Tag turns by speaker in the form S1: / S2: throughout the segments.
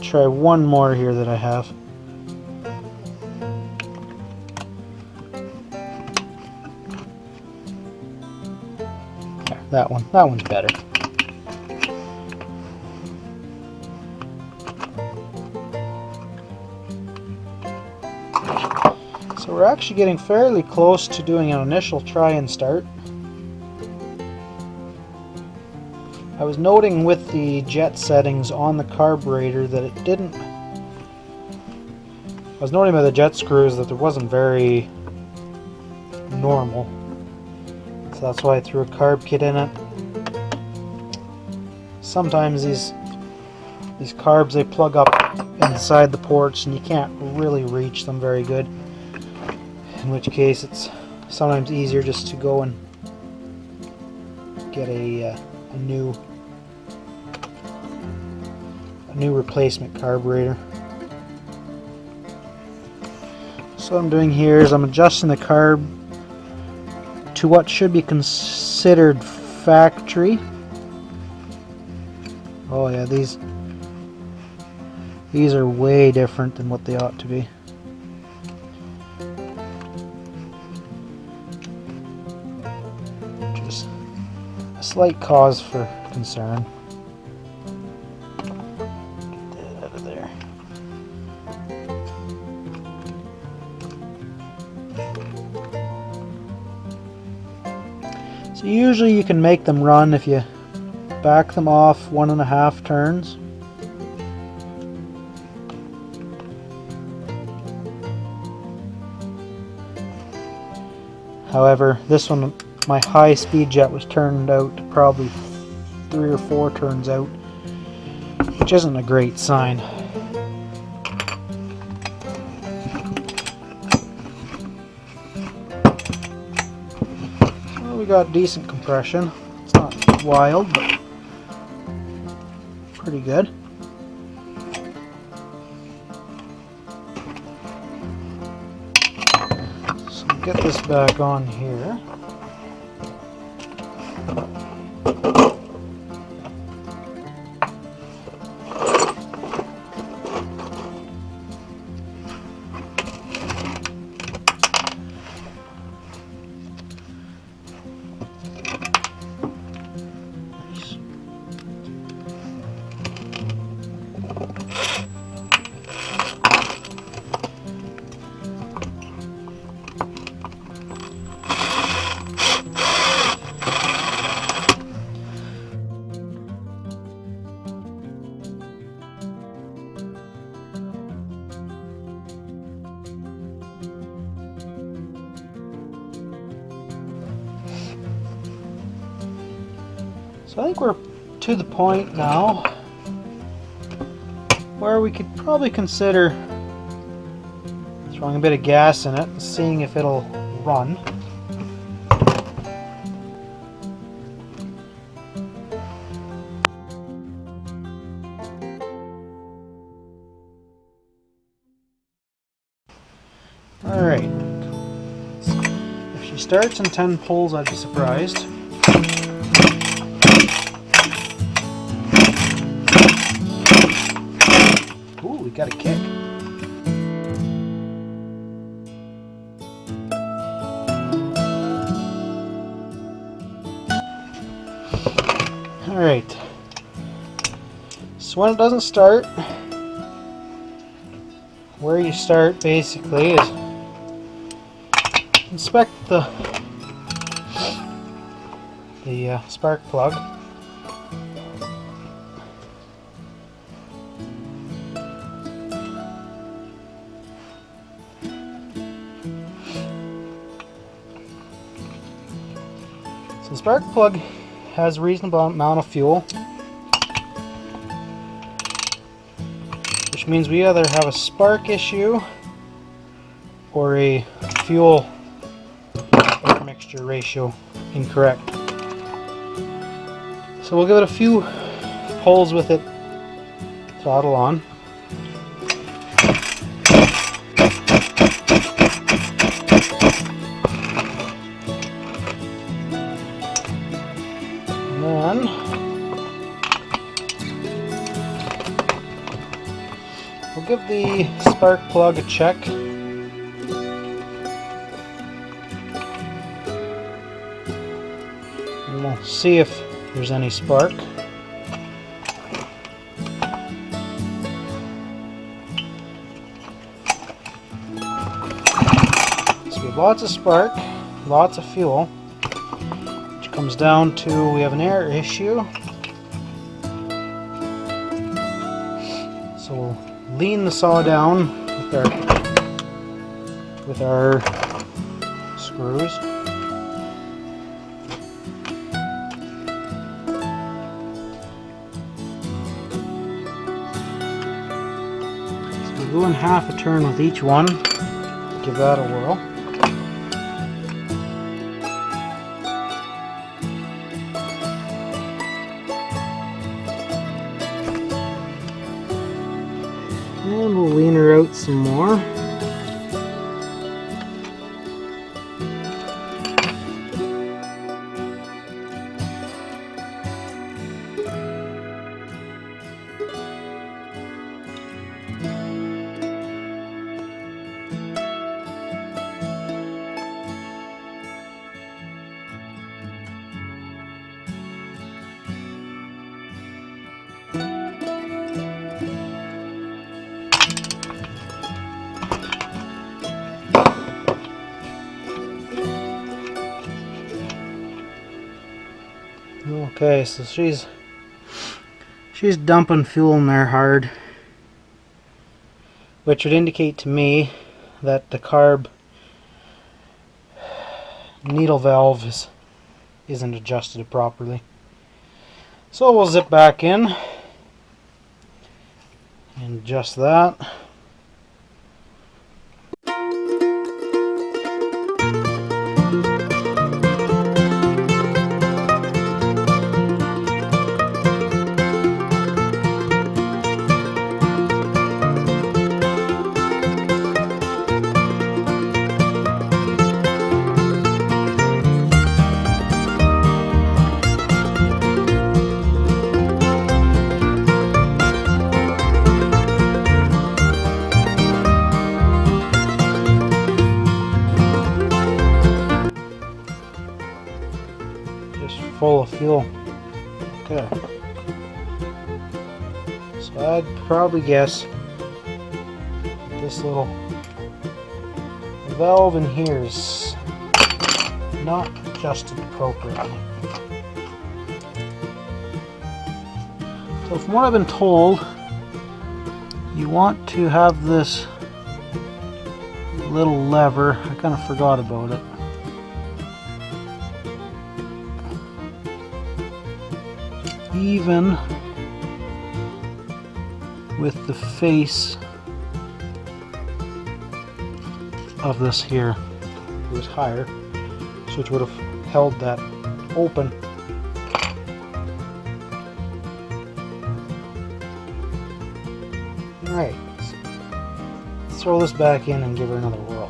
S1: try one more here that I have. There, that one's better. So we're actually getting fairly close to doing an initial try and start. I was noting with the jet settings on the carburetor that it didn't... I was noting by the jet screws that it wasn't very normal. So that's why I threw a carb kit in it. Sometimes these carbs, they plug up inside the ports and you can't really reach them very good. In which case it's sometimes easier just to go and get a new replacement carburetor. So what I'm doing here is I'm adjusting the carb to what should be considered factory. Oh yeah, these are way different than what they ought to be. Just a slight cause for concern. Get that out of there. So usually you can make them run if you back them off 1.5 turns. However, this one, my high speed jet was turned out to probably 3 or 4 turns out, which isn't a great sign. So we got decent compression. It's not wild, but pretty good. So get this back on here. So I think we're to the point now where we could probably consider throwing a bit of gas in it and seeing if it'll run. Alright, if she starts in 10 pulls, I'd be surprised. Ooh, we got a kick. Alright, so when it doesn't start, where you start basically is inspect the spark plug. So the spark plug has a reasonable amount of fuel, which means we either have a spark issue or a fuel air mixture ratio incorrect. So we'll give it a few pulls with it, throttle on. And then give the spark plug a check. And we'll see if there's any spark. So we have lots of spark, lots of fuel, which comes down to we have an air issue. So we'll lean the saw down with our screws. So we'll go in half a turn with each one. Give that a whirl. And we'll lean her out some more. Okay, so she's dumping fuel in there hard, which would indicate to me that the carb needle valve isn't adjusted properly. So we'll zip back in and adjust that. Full of fuel. Okay. So I'd probably guess this little valve in here is not adjusted appropriately. So from what I've been told, you want to have this little lever. I kind of forgot about it. Even with the face of this here. It was higher, so it would have held that open. Alright, let's throw this back in and give her another whirl.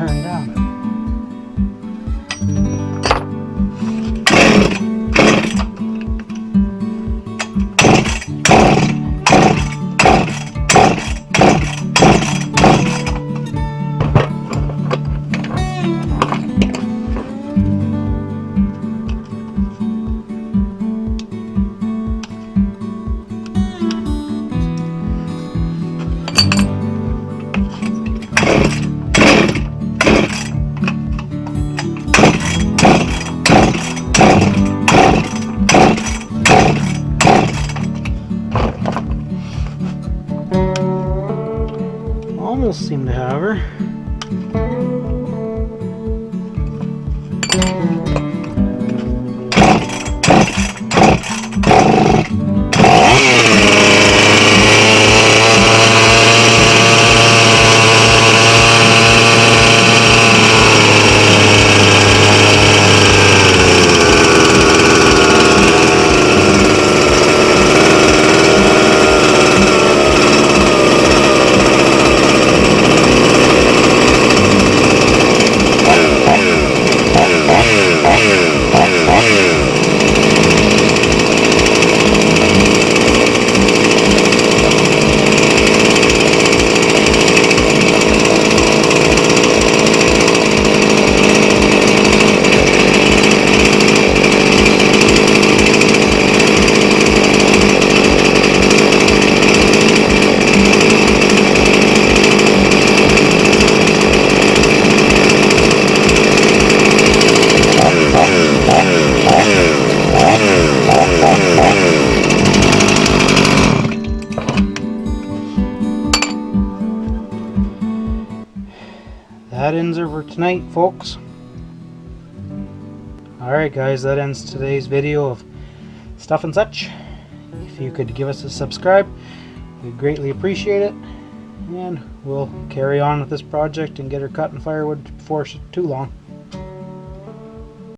S1: turned down. Almost seem to have her. That ends it for tonight, folks. Alright guys, that ends today's video of stuff and such. If you could give us a subscribe, we'd greatly appreciate it. And we'll carry on with this project and get her cutting firewood before too long.